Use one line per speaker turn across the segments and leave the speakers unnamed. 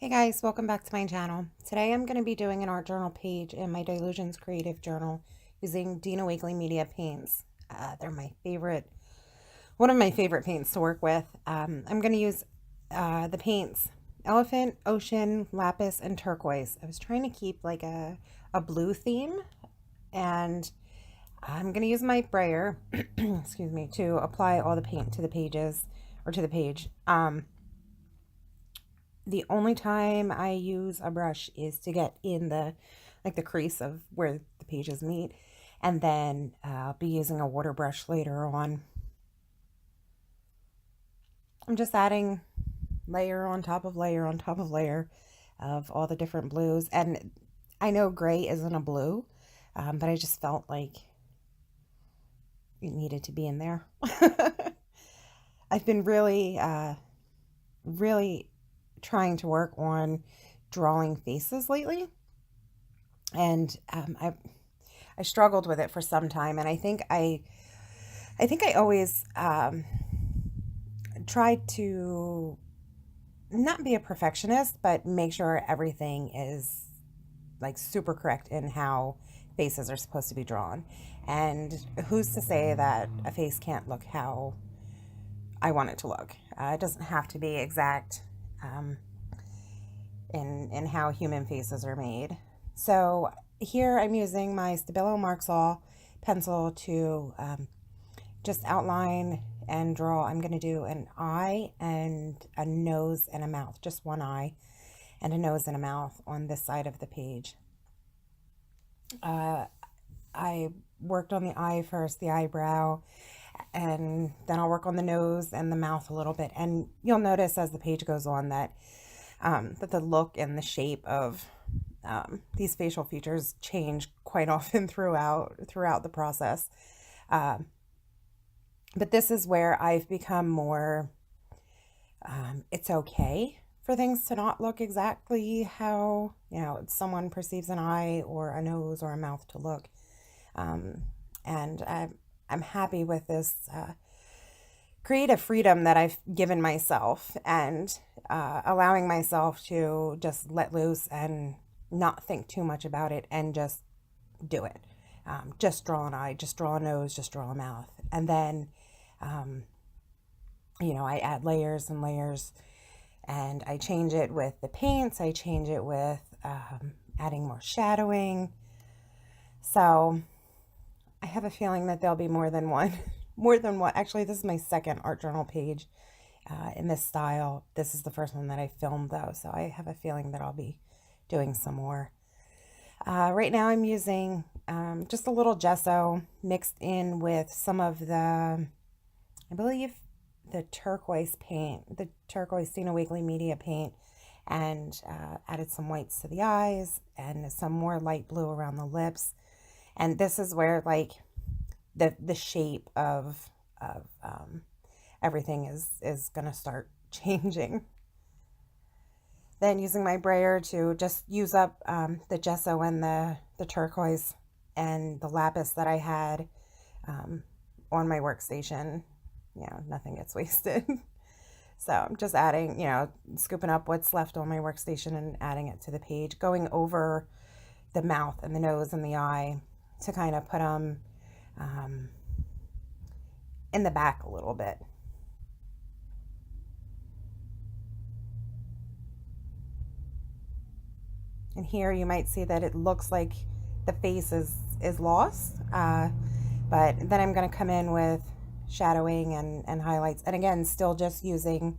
Hey guys, welcome back to my channel. Today I'm going to be doing an art journal page in my Dylusions creative journal using Dina Wakley Media paints. They're my favorite, one of my favorite paints to work with. I'm going to use the paints Elephant, Ocean, Lapis, and Turquoise. I was trying to keep like a blue theme, and I'm going to use my Brayer, excuse me, to apply all the paint to the pages, or to the page. The only time I use a brush is to get in the crease of where the pages meet, and then I'll be using a water brush later on. I'm just adding layer on top of layer on top of layer of all the different blues, and I know gray isn't a blue, but I just felt like it needed to be in there. I've been really trying to work on drawing faces lately, and I struggled with it for some time, and I think I always tried to not be a perfectionist, but make sure everything is like super correct in how faces are supposed to be drawn. And who's to say that a face can't look how I want it to look? It doesn't have to be exact in how human faces are made. So here I'm using my Stabillo Marks All pencil to just outline and draw. I'm going to do an eye and a nose and a mouth, just one eye and a nose and a mouth on this side of the page. I worked on the eye first, the eyebrow, and then I'll work on the nose and the mouth a little bit. And you'll notice as the page goes on that that the look and the shape of these facial features change quite often throughout the process. But this is where I've become more, it's okay for things to not look exactly how, someone perceives an eye or a nose or a mouth to look. And I'm happy with this creative freedom that I've given myself, and allowing myself to just let loose and not think too much about it and just do it. Just draw an eye, just draw a nose, just draw a mouth. And then, I add layers and layers, and I change it with the paints. I change it with adding more shadowing. So I have a feeling that there'll be more than one. More than one. Actually, this is my second art journal page in this style. This is the first one that I filmed, though, so I have a feeling that I'll be doing some more. Right now I'm using just a little gesso mixed in with some of the, I believe, the turquoise paint, the turquoise Dina Wakley Media paint, and added some whites to the eyes and some more light blue around the lips. And this is where like the shape of everything is gonna start changing. Then using my brayer to just use up the gesso and the turquoise and the lapis that I had on my workstation. Nothing gets wasted. So I'm just adding, scooping up what's left on my workstation and adding it to the page, going over the mouth and the nose and the eye to kind of put them in the back a little bit. And here you might see that it looks like the face is lost, but then I'm going to come in with shadowing and highlights, and again still just using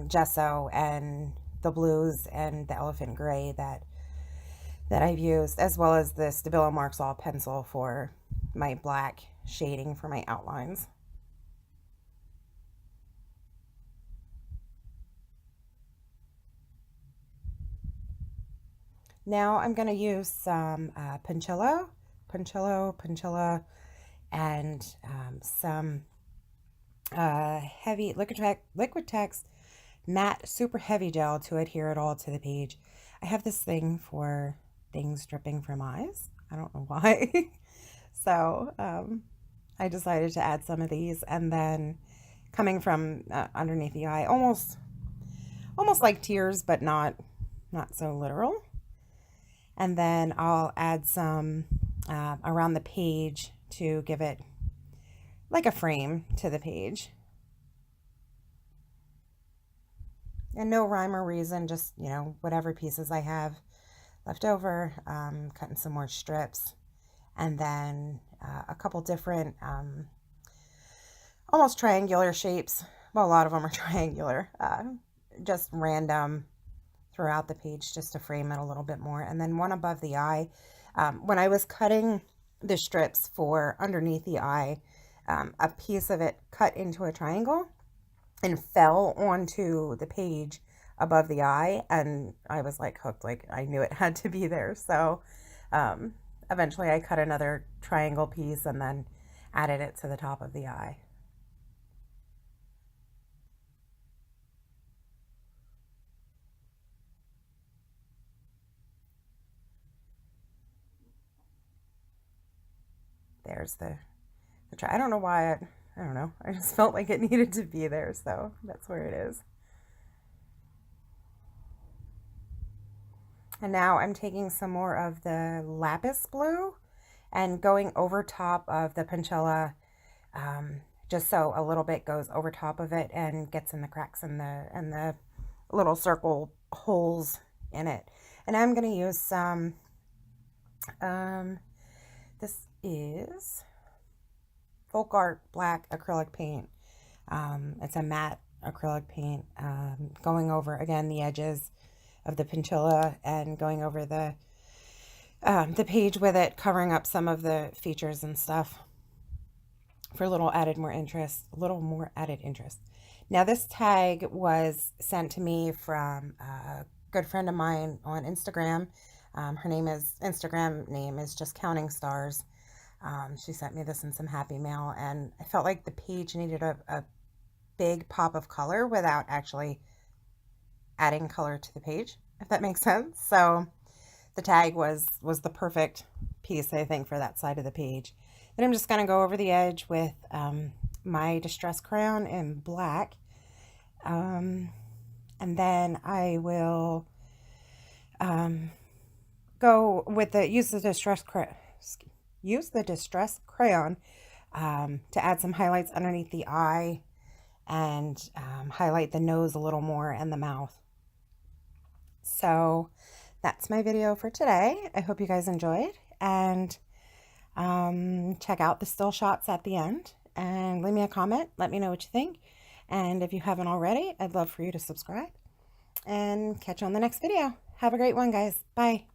gesso and the blues and the elephant gray that I've used, as well as the Stabillo Marks All pencil for my black shading for my outlines. Now I'm going to use some Punchinello, and some heavy Liquitex matte super heavy gel to adhere it all to the page. I have this thing for things dripping from eyes. I don't know why. So I decided to add some of these, and then coming from underneath the eye, almost almost like tears, but not so literal. And then I'll add some around the page to give it like a frame to the page. And no rhyme or reason, just, you know, whatever pieces I have left over, cutting some more strips. And then a couple different almost triangular shapes. Well, a lot of them are triangular, just random throughout the page just to frame it a little bit more. And then one above the eye. When I was cutting the strips for underneath the eye, a piece of it cut into a triangle and fell onto the page above the eye, and I was like hooked, like I knew it had to be there. So eventually I cut another triangle piece and then added it to the top of the eye. There's the I don't know why I don't know. I just felt like it needed to be there, so that's where it is. And now I'm taking some more of the Lapis blue and going over top of the Punchinello, just so a little bit goes over top of it and gets in the cracks and the little circle holes in it. And I'm going to use some, this is Folk Art Black acrylic paint. It's a matte acrylic paint, going over again the edges of the Punchinello and going over the page with it, covering up some of the features and stuff for a little more added interest. Now this tag was sent to me from a good friend of mine on Instagram. Her Instagram name is just Counting Stars. She sent me this in some happy mail, and I felt like the page needed a big pop of color without actually adding color to the page, if that makes sense. So the tag was the perfect piece, I think, for that side of the page. Then I'm just going to go over the edge with my distress crayon in black, and then I will go with use the distress crayon to add some highlights underneath the eye and highlight the nose a little more and the mouth. So that's my video for today. I hope you guys enjoyed, and check out the still shots at the end and leave me a comment. Let me know what you think. And if you haven't already, I'd love for you to subscribe, and catch you on the next video. Have a great one, guys. Bye.